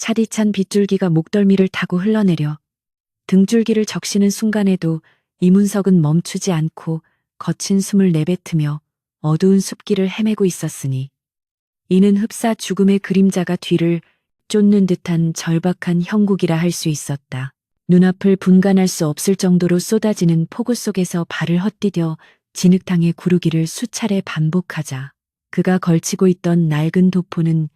차디찬 빗줄기가 목덜미를 타고 흘러내려 등줄기를 적시는 순간에도 이문석은 멈추지 않고 거친 숨을 내뱉으며 어두운 숲길을 헤매고 있었으니 이는 흡사 죽음의 그림자가 뒤를 쫓는 듯한 절박한 형국이라 할 수 있었다. 눈앞을 분간할 수 없을 정도로 쏟아지는 폭우 속에서 발을 헛디뎌 진흙탕에 구르기를 수차례 반복하자 그가 걸치고 있던 낡은 도포는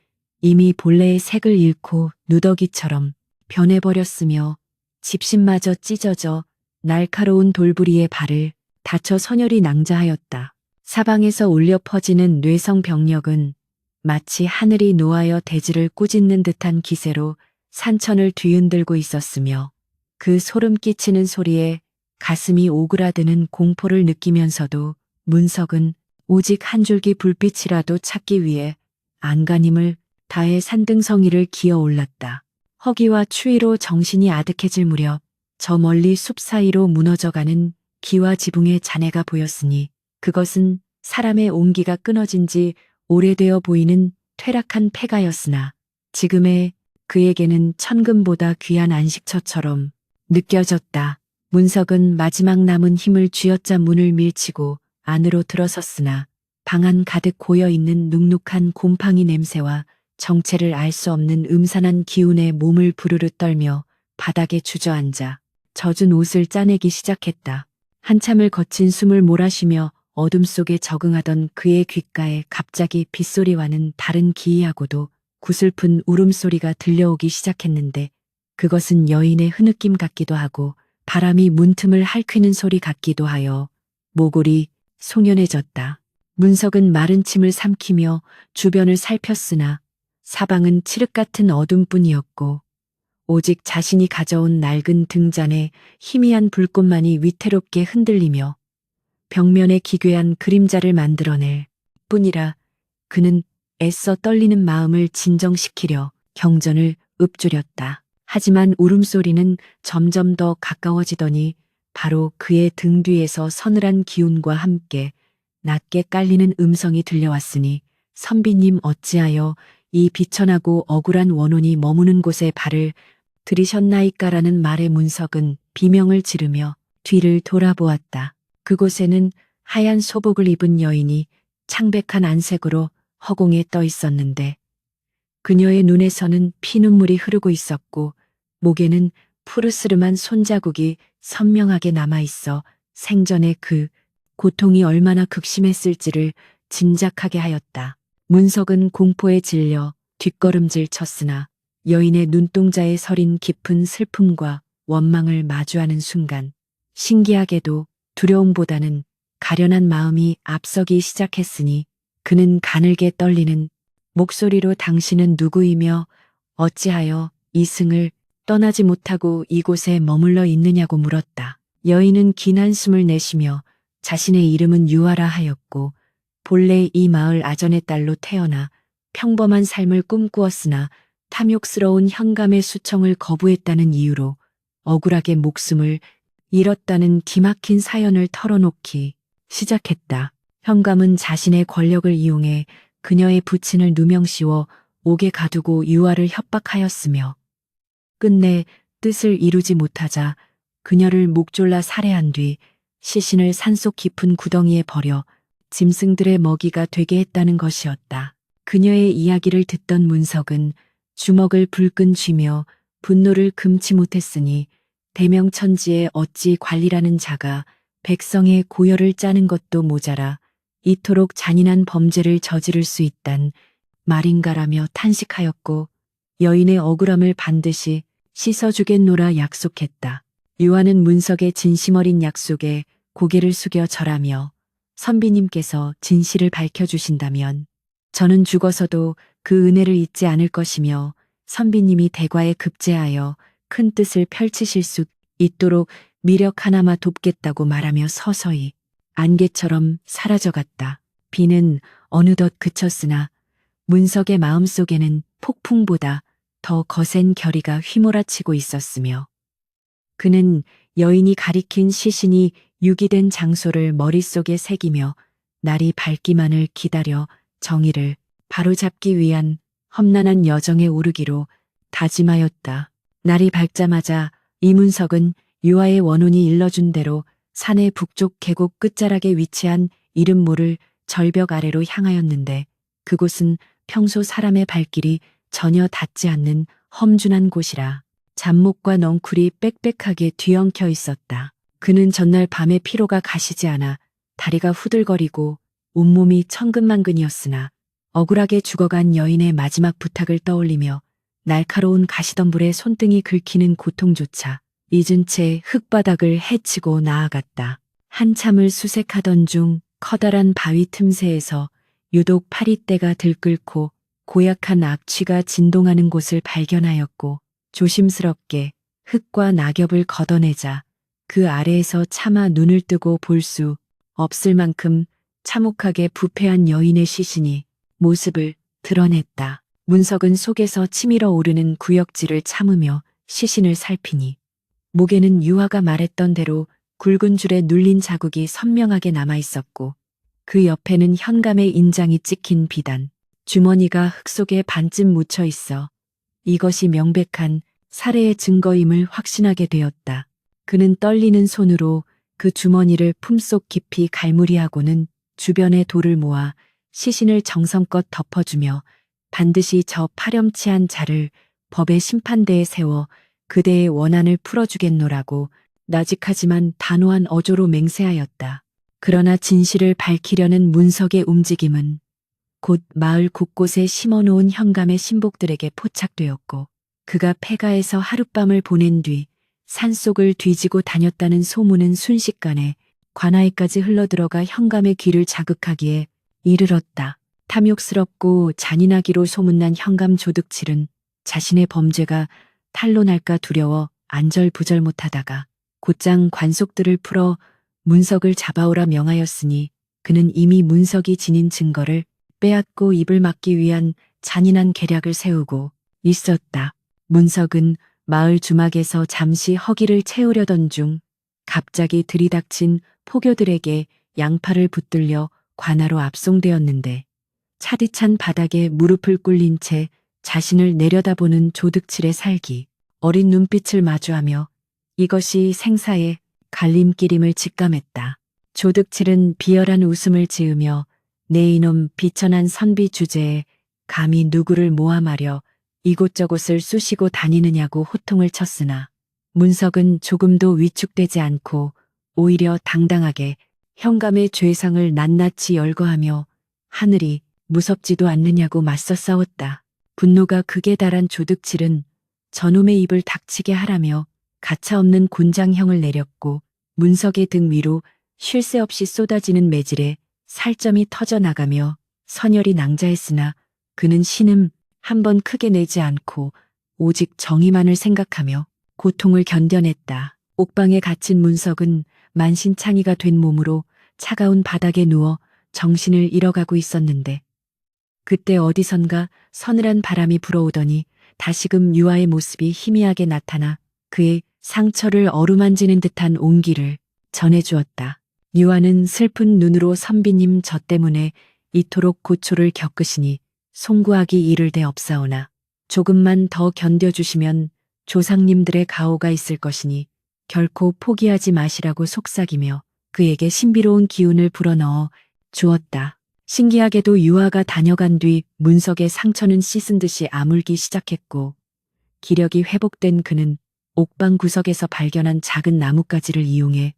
이미 본래의 색을 잃고 누더기처럼 변해버렸으며 집신마저 찢어져 날카로운 돌부리의 발을 다쳐 선혈이 낭자하였다. 사방에서 울려 퍼지는 뇌성 병력은 마치 하늘이 노하여 대지를 꾸짖는 듯한 기세로 산천을 뒤흔들고 있었으며 그 소름 끼치는 소리에 가슴이 오그라드는 공포를 느끼면서도 문석은 오직 한 줄기 불빛이라도 찾기 위해 안간힘을 다해 산등성이를 기어 올랐다. 허기와 추위로 정신이 아득해질 무렵 저 멀리 숲 사이로 무너져가는 기와 지붕의 잔해가 보였으니 그것은 사람의 온기가 끊어진 지 오래되어 보이는 퇴락한 폐가였으나 지금의 그에게는 천금보다 귀한 안식처처럼 느껴졌다. 문석은 마지막 남은 힘을 쥐어짜 문을 밀치고 안으로 들어섰으나 방 안 가득 고여있는 눅눅한 곰팡이 냄새와 정체를 알 수 없는 음산한 기운에 몸을 부르르 떨며 바닥에 주저앉아 젖은 옷을 짜내기 시작했다. 한참을 거친 숨을 몰아쉬며 어둠 속에 적응하던 그의 귓가에 갑자기 빗소리와는 다른 기이하고도 구슬픈 울음소리가 들려오기 시작했는데 그것은 여인의 흐느낌 같기도 하고 바람이 문틈을 핥히는 소리 같기도 하여 모골이 송연해졌다. 문석은 마른 침을 삼키며 주변을 살폈으나 사방은 칠흑 같은 어둠뿐이었고 오직 자신이 가져온 낡은 등잔에 희미한 불꽃만이 위태롭게 흔들리며 벽면에 기괴한 그림자를 만들어낼 뿐이라 그는 애써 떨리는 마음을 진정시키려 경전을 읊조렸다. 하지만 울음소리는 점점 더 가까워지더니 바로 그의 등 뒤에서 서늘한 기운과 함께 낮게 깔리는 음성이 들려왔으니 선비님 어찌하여 이 비천하고 억울한 원혼이 머무는 곳에 발을 들이셨나이까라는 말에 문석은 비명을 지르며 뒤를 돌아보았다. 그곳에는 하얀 소복을 입은 여인이 창백한 안색으로 허공에 떠 있었는데 그녀의 눈에서는 피눈물이 흐르고 있었고 목에는 푸르스름한 손자국이 선명하게 남아있어 생전에 그 고통이 얼마나 극심했을지를 짐작하게 하였다. 문석은 공포에 질려 뒷걸음질 쳤으나 여인의 눈동자에 서린 깊은 슬픔과 원망을 마주하는 순간 신기하게도 두려움보다는 가련한 마음이 앞서기 시작했으니 그는 가늘게 떨리는 목소리로 당신은 누구이며 어찌하여 이승을 떠나지 못하고 이곳에 머물러 있느냐고 물었다. 여인은 긴 한숨을 내쉬며 자신의 이름은 유아라 하였고 본래 이 마을 아전의 딸로 태어나 평범한 삶을 꿈꾸었으나 탐욕스러운 현감의 수청을 거부했다는 이유로 억울하게 목숨을 잃었다는 기막힌 사연을 털어놓기 시작했다. 현감은 자신의 권력을 이용해 그녀의 부친을 누명씌워 옥에 가두고 유아를 협박하였으며 끝내 뜻을 이루지 못하자 그녀를 목졸라 살해한 뒤 시신을 산속 깊은 구덩이에 버려 짐승들의 먹이가 되게 했다는 것이었다. 그녀의 이야기를 듣던 문석은 주먹을 불끈 쥐며 분노를 금치 못했으니 대명천지에 어찌 관리라는 자가 백성의 고열을 짜는 것도 모자라 이토록 잔인한 범죄를 저지를 수 있단 말인가라며 탄식하였고 여인의 억울함을 반드시 씻어주겠노라 약속했다. 유아는 문석의 진심 어린 약속에 고개를 숙여 절하며 선비님께서 진실을 밝혀주신다면 저는 죽어서도 그 은혜를 잊지 않을 것이며 선비님이 대과에 급제하여 큰 뜻을 펼치실 수 있도록 미력 하나마 돕겠다고 말하며 서서히 안개처럼 사라져갔다. 비는 어느덧 그쳤으나 문석의 마음속에는 폭풍보다 더 거센 결의가 휘몰아치고 있었으며 그는 여인이 가리킨 시신이 유기된 장소를 머릿속에 새기며 날이 밝기만을 기다려 정의를 바로잡기 위한 험난한 여정에 오르기로 다짐하였다. 날이 밝자마자 이문석은 유아의 원혼이 일러준 대로 산의 북쪽 계곡 끝자락에 위치한 이름 모를 절벽 아래로 향하였는데 그곳은 평소 사람의 발길이 전혀 닿지 않는 험준한 곳이라 잡목과 넝쿨이 빽빽하게 뒤엉켜 있었다. 그는 전날 밤에 피로가 가시지 않아 다리가 후들거리고 온몸이 천근만근이었으나 억울하게 죽어간 여인의 마지막 부탁을 떠올리며 날카로운 가시덤불에 손등이 긁히는 고통조차 잊은 채 흙바닥을 헤치고 나아갔다. 한참을 수색하던 중 커다란 바위 틈새에서 유독 파리떼가 들끓고 고약한 악취가 진동하는 곳을 발견하였고 조심스럽게 흙과 낙엽을 걷어내자 그 아래에서 차마 눈을 뜨고 볼 수 없을 만큼 참혹하게 부패한 여인의 시신이 모습을 드러냈다. 문석은 속에서 치밀어 오르는 구역질을 참으며 시신을 살피니 목에는 유아가 말했던 대로 굵은 줄에 눌린 자국이 선명하게 남아 있었고 그 옆에는 현감의 인장이 찍힌 비단, 주머니가 흙 속에 반쯤 묻혀 있어 이것이 명백한 살해의 증거임을 확신하게 되었다. 그는 떨리는 손으로 그 주머니를 품속 깊이 갈무리하고는 주변의 돌을 모아 시신을 정성껏 덮어주며 반드시 저 파렴치한 자를 법의 심판대에 세워 그대의 원한을 풀어주겠노라고 나직하지만 단호한 어조로 맹세하였다. 그러나 진실을 밝히려는 문석의 움직임은 곧 마을 곳곳에 심어놓은 현감의 신복들에게 포착되었고 그가 폐가에서 하룻밤을 보낸 뒤 산속을 뒤지고 다녔다는 소문은 순식간에 관아에까지 흘러들어가 현감의 귀를 자극하기에 이르렀다. 탐욕스럽고 잔인하기로 소문난 현감 조득칠은 자신의 범죄가 탄로날까 두려워 안절부절 못하다가 곧장 관속들을 풀어 문석을 잡아오라 명하였으니 그는 이미 문석이 지닌 증거를 빼앗고 입을 막기 위한 잔인한 계략을 세우고 있었다. 문석은 마을 주막에서 잠시 허기를 채우려던 중 갑자기 들이닥친 포교들에게 양팔을 붙들려 관아로 압송되었는데 차디찬 바닥에 무릎을 꿇린 채 자신을 내려다보는 조득칠의 살기, 어린 눈빛을 마주하며 이것이 생사의 갈림길임을 직감했다. 조득칠은 비열한 웃음을 지으며 내 이놈 비천한 선비 주제에 감히 누구를 모함하려 이곳저곳을 쑤시고 다니느냐고 호통을 쳤으나 문석은 조금도 위축되지 않고 오히려 당당하게 현감의 죄상을 낱낱이 열거하며 하늘이 무섭지도 않느냐고 맞서 싸웠다. 분노가 극에 달한 조득칠은 저놈의 입을 닥치게 하라며 가차없는 곤장형을 내렸고 문석의 등 위로 쉴 새 없이 쏟아지는 매질에 살점이 터져나가며 선열이 낭자했으나 그는 신음 한 번 크게 내지 않고 오직 정의만을 생각하며 고통을 견뎌냈다. 옥방에 갇힌 문석은 만신창이가 된 몸으로 차가운 바닥에 누워 정신을 잃어가고 있었는데 그때 어디선가 서늘한 바람이 불어오더니 다시금 유아의 모습이 희미하게 나타나 그의 상처를 어루만지는 듯한 온기를 전해주었다. 유아는 슬픈 눈으로 선비님 저 때문에 이토록 고초를 겪으시니 송구하기 이를 데 없사오나 조금만 더 견뎌주시면 조상님들의 가호가 있을 것이니 결코 포기하지 마시라고 속삭이며 그에게 신비로운 기운을 불어넣어 주었다. 신기하게도 유아가 다녀간 뒤 문석의 상처는 씻은 듯이 아물기 시작했고 기력이 회복된 그는 옥방 구석에서 발견한 작은 나뭇가지를 이용해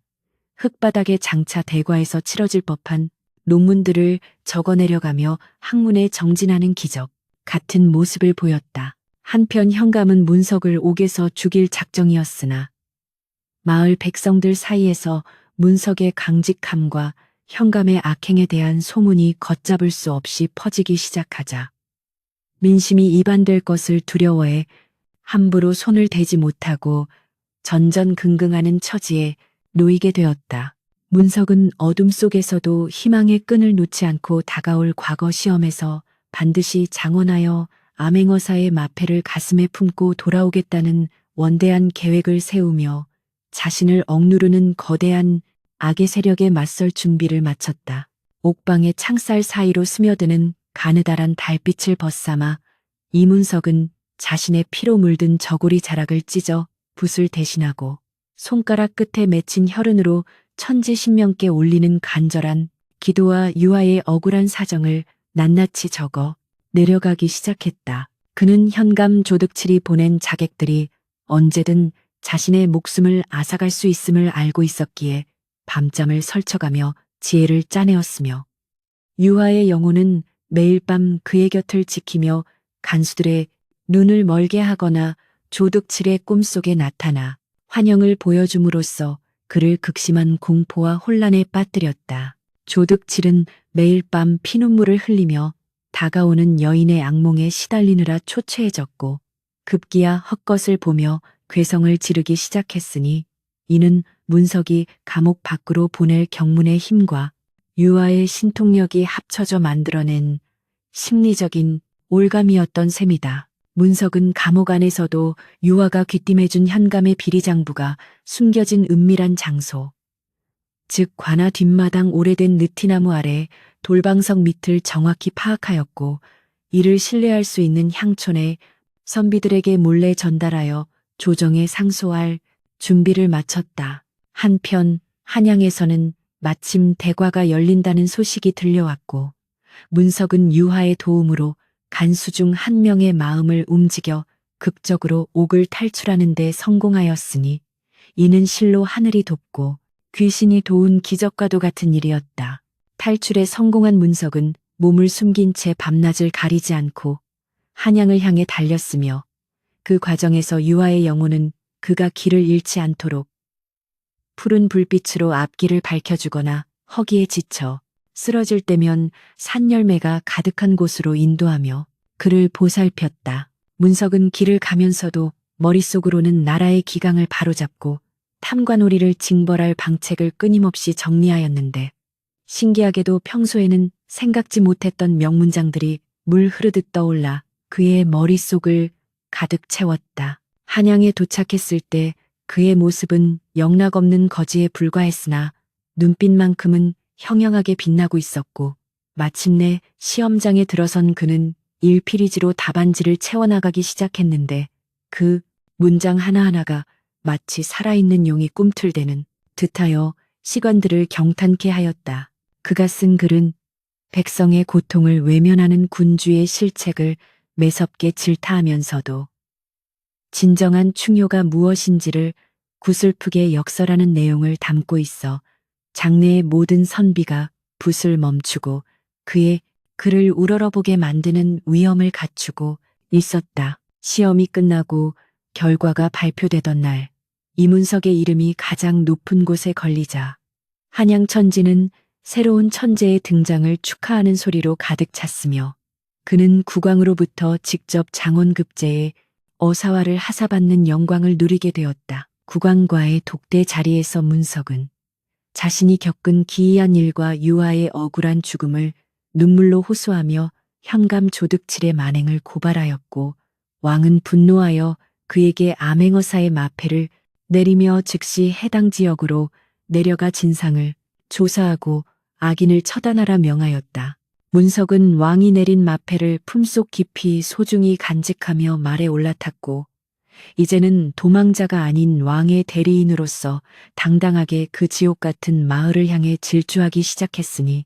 흙바닥에 장차 대과에서 치러질 법한 논문들을 적어내려가며 학문에 정진하는 기적 같은 모습을 보였다. 한편 현감은 문석을 옥에서 죽일 작정이었으나 마을 백성들 사이에서 문석의 강직함과 현감의 악행에 대한 소문이 걷잡을 수 없이 퍼지기 시작하자 민심이 이반될 것을 두려워해 함부로 손을 대지 못하고 전전긍긍하는 처지에 놓이게 되었다. 문석은 어둠 속에서도 희망의 끈을 놓지 않고 다가올 과거 시험에서 반드시 장원하여 암행어사의 마패를 가슴에 품고 돌아오겠다는 원대한 계획을 세우며 자신을 억누르는 거대한 악의 세력에 맞설 준비를 마쳤다. 옥방의 창살 사이로 스며드는 가느다란 달빛을 벗삼아 이문석은 자신의 피로 물든 저고리 자락을 찢어 붓을 대신하고 손가락 끝에 맺힌 혈흔으로 천지신명께 올리는 간절한 기도와 유아의 억울한 사정을 낱낱이 적어 내려가기 시작했다. 그는 현감 조득칠이 보낸 자객들이 언제든 자신의 목숨을 앗아갈 수 있음을 알고 있었기에 밤잠을 설쳐가며 지혜를 짜내었으며 유아의 영혼은 매일 밤 그의 곁을 지키며 간수들의 눈을 멀게 하거나 조득칠의 꿈속에 나타나 환영을 보여줌으로써 그를 극심한 공포와 혼란에 빠뜨렸다. 조득칠은 매일 밤 피눈물을 흘리며 다가오는 여인의 악몽에 시달리느라 초췌해졌고 급기야 헛것을 보며 괴성을 지르기 시작했으니 이는 문석이 감옥 밖으로 보낼 경문의 힘과 유아의 신통력이 합쳐져 만들어낸 심리적인 올감이었던 셈이다. 문석은 감옥 안에서도 유아가 귀띔해준 현감의 비리장부가 숨겨진 은밀한 장소, 즉 관아 뒷마당 오래된 느티나무 아래 돌방석 밑을 정확히 파악하였고 이를 신뢰할 수 있는 향촌의 선비들에게 몰래 전달하여 조정에 상소할 준비를 마쳤다. 한편 한양에서는 마침 대과가 열린다는 소식이 들려왔고 문석은 유하의 도움으로 간수 중 한 명의 마음을 움직여 극적으로 옥을 탈출하는 데 성공하였으니 이는 실로 하늘이 돕고 귀신이 도운 기적과도 같은 일이었다. 탈출에 성공한 문석은 몸을 숨긴 채 밤낮을 가리지 않고 한양을 향해 달렸으며 그 과정에서 유아의 영혼은 그가 길을 잃지 않도록 푸른 불빛으로 앞길을 밝혀주거나 허기에 지쳐 쓰러질 때면 산열매가 가득한 곳으로 인도하며 그를 보살폈다. 문석은 길을 가면서도 머릿속으로는 나라의 기강을 바로잡고 탐관오리를 징벌할 방책을 끊임없이 정리하였는데 신기하게도 평소에는 생각지 못했던 명문장들이 물 흐르듯 떠올라 그의 머릿속을 가득 채웠다. 한양에 도착했을 때 그의 모습은 영락없는 거지에 불과했으나 눈빛만큼은 형형하게 빛나고 있었고 마침내 시험장에 들어선 그는 일필이지로 답안지를 채워나가기 시작했는데 그 문장 하나하나가 마치 살아있는 용이 꿈틀대는 듯하여 시관들을 경탄케 하였다. 그가 쓴 글은 백성의 고통을 외면하는 군주의 실책을 매섭게 질타하면서도 진정한 충효가 무엇인지를 구슬프게 역설하는 내용을 담고 있어 장내의 모든 선비가 붓을 멈추고 그의 글을 우러러보게 만드는 위엄을 갖추고 있었다. 시험이 끝나고 결과가 발표되던 날 이문석의 이름이 가장 높은 곳에 걸리자 한양 천지는 새로운 천재의 등장을 축하하는 소리로 가득 찼으며 그는 국왕으로부터 직접 장원급제에 어사화를 하사받는 영광을 누리게 되었다. 국왕과의 독대 자리에서 문석은 자신이 겪은 기이한 일과 유아의 억울한 죽음을 눈물로 호소하며 현감 조득칠의 만행을 고발하였고 왕은 분노하여 그에게 암행어사의 마패를 내리며 즉시 해당 지역으로 내려가 진상을 조사하고 악인을 처단하라 명하였다. 문석은 왕이 내린 마패를 품속 깊이 소중히 간직하며 말에 올라탔고 이제는 도망자가 아닌 왕의 대리인으로서 당당하게 그 지옥 같은 마을을 향해 질주하기 시작했으니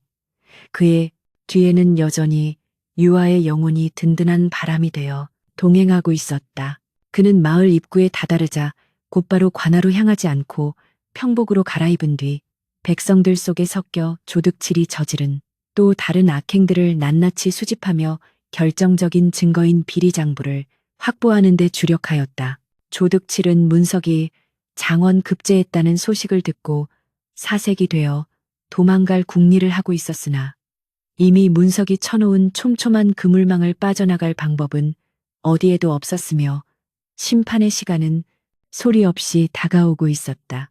그의 뒤에는 여전히 유아의 영혼이 든든한 바람이 되어 동행하고 있었다. 그는 마을 입구에 다다르자 곧바로 관아로 향하지 않고 평복으로 갈아입은 뒤 백성들 속에 섞여 조득칠이 저지른 또 다른 악행들을 낱낱이 수집하며 결정적인 증거인 비리장부를 확보하는 데 주력하였다. 조득칠은 문석이 장원 급제했다는 소식을 듣고 사색이 되어 도망갈 궁리를 하고 있었으나 이미 문석이 쳐놓은 촘촘한 그물망을 빠져나갈 방법은 어디에도 없었으며 심판의 시간은 소리 없이 다가오고 있었다.